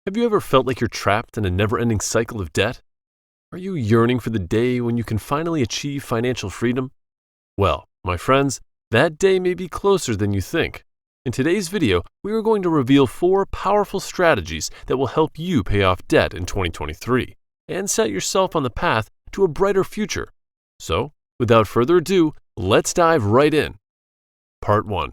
Have you ever felt like you're trapped in a never-ending cycle of debt? Are you yearning for the day when you can finally achieve financial freedom? Well, my friends, that day may be closer than you think. In today's video, we are going to reveal 4 powerful strategies that will help you pay off debt in 2023 and set yourself on the path to a brighter future. So, without further ado, let's dive right in. Part 1.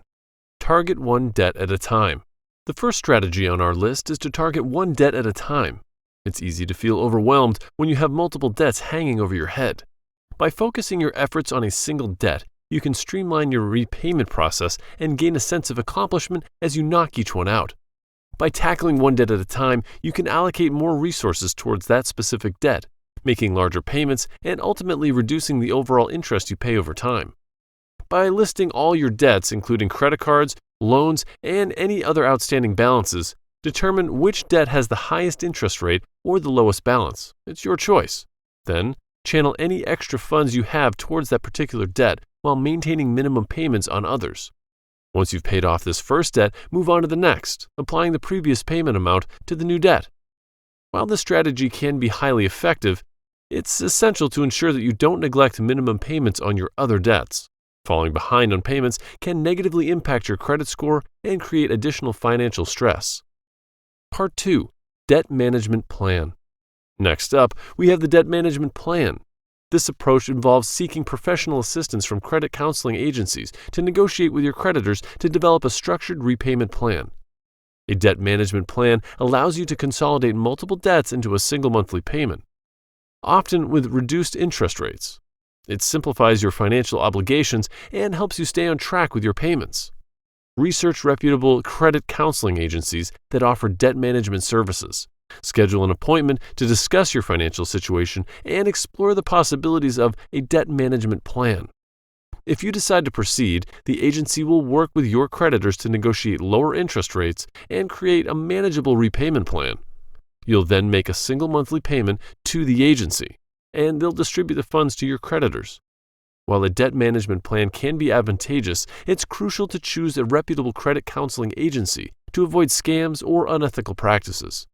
Target one debt at a time. The first strategy on our list is to target one debt at a time. It's easy to feel overwhelmed when you have multiple debts hanging over your head. By focusing your efforts on a single debt, you can streamline your repayment process and gain a sense of accomplishment as you knock each one out. By tackling one debt at a time, you can allocate more resources towards that specific debt, making larger payments and ultimately reducing the overall interest you pay over time. By listing all your debts, including credit cards, loans, and any other outstanding balances, determine which debt has the highest interest rate or the lowest balance. It's your choice. Then, channel any extra funds you have towards that particular debt while maintaining minimum payments on others. Once you've paid off this first debt, move on to the next, applying the previous payment amount to the new debt. While this strategy can be highly effective, it's essential to ensure that you don't neglect minimum payments on your other debts. Falling behind on payments can negatively impact your credit score and create additional financial stress. Part 2. Debt Management Plan. Next up, we have the Debt Management Plan. This approach involves seeking professional assistance from credit counseling agencies to negotiate with your creditors to develop a structured repayment plan. A debt management plan allows you to consolidate multiple debts into a single monthly payment, often with reduced interest rates. It simplifies your financial obligations and helps you stay on track with your payments. Research reputable credit counseling agencies that offer debt management services. Schedule an appointment to discuss your financial situation and explore the possibilities of a debt management plan. If you decide to proceed, the agency will work with your creditors to negotiate lower interest rates and create a manageable repayment plan. You'll then make a single monthly payment to the agency, and they'll distribute the funds to your creditors. While a debt management plan can be advantageous, it's crucial to choose a reputable credit counseling agency to avoid scams or unethical practices.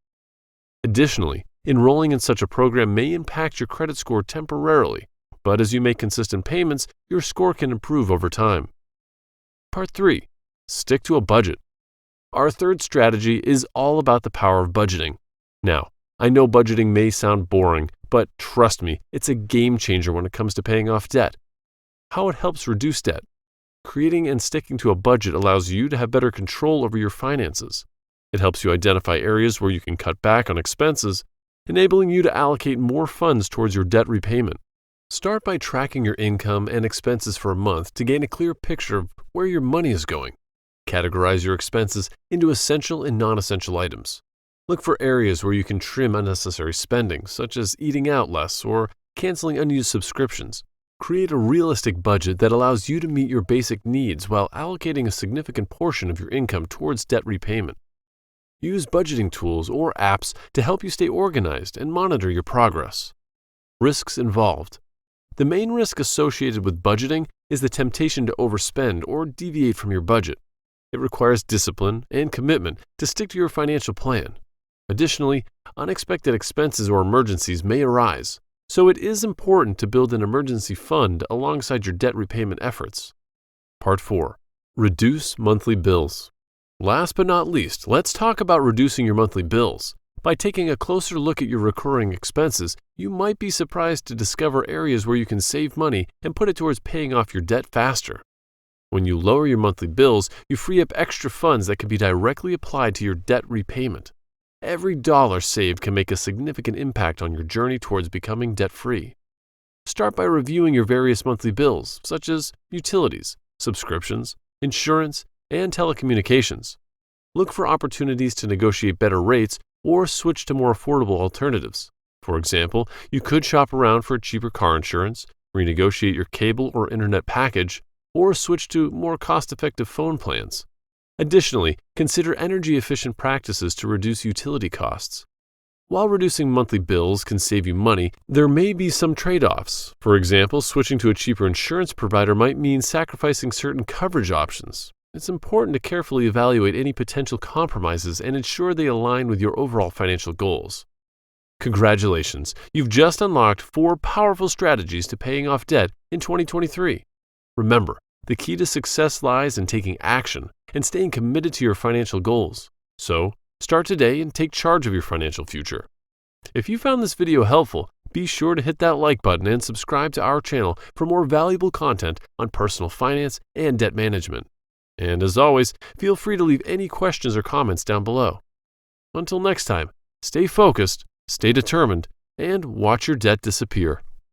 Additionally, enrolling in such a program may impact your credit score temporarily, but as you make consistent payments, your score can improve over time. Part 3. Stick to a budget. Our third strategy is all about the power of budgeting. Now, I know budgeting may sound boring, but trust me, it's a game changer when it comes to paying off debt. How it helps reduce debt. Creating and sticking to a budget allows you to have better control over your finances. It helps you identify areas where you can cut back on expenses, enabling you to allocate more funds towards your debt repayment. Start by tracking your income and expenses for a month to gain a clear picture of where your money is going. Categorize your expenses into essential and non-essential items. Look for areas where you can trim unnecessary spending, such as eating out less or canceling unused subscriptions. Create a realistic budget that allows you to meet your basic needs while allocating a significant portion of your income towards debt repayment. Use budgeting tools or apps to help you stay organized and monitor your progress. Risks involved. The main risk associated with budgeting is the temptation to overspend or deviate from your budget. It requires discipline and commitment to stick to your financial plan. Additionally, unexpected expenses or emergencies may arise, so it is important to build an emergency fund alongside your debt repayment efforts. Part 4. Reduce monthly bills. Last but not least, let's talk about reducing your monthly bills. By taking a closer look at your recurring expenses, you might be surprised to discover areas where you can save money and put it towards paying off your debt faster. When you lower your monthly bills, you free up extra funds that can be directly applied to your debt repayment. Every dollar saved can make a significant impact on your journey towards becoming debt-free. Start by reviewing your various monthly bills, such as utilities, subscriptions, insurance, and telecommunications. Look for opportunities to negotiate better rates or switch to more affordable alternatives. For example, you could shop around for cheaper car insurance, renegotiate your cable or internet package, or switch to more cost-effective phone plans. Additionally, consider energy-efficient practices to reduce utility costs. While reducing monthly bills can save you money, there may be some trade-offs. For example, switching to a cheaper insurance provider might mean sacrificing certain coverage options. It's important to carefully evaluate any potential compromises and ensure they align with your overall financial goals. Congratulations, you've just unlocked 4 powerful strategies to paying off debt in 2023. Remember, the key to success lies in taking action and staying committed to your financial goals. So, start today and take charge of your financial future. If you found this video helpful, be sure to hit that like button and subscribe to our channel for more valuable content on personal finance and debt management. And as always, feel free to leave any questions or comments down below. Until next time, stay focused, stay determined, and watch your debt disappear.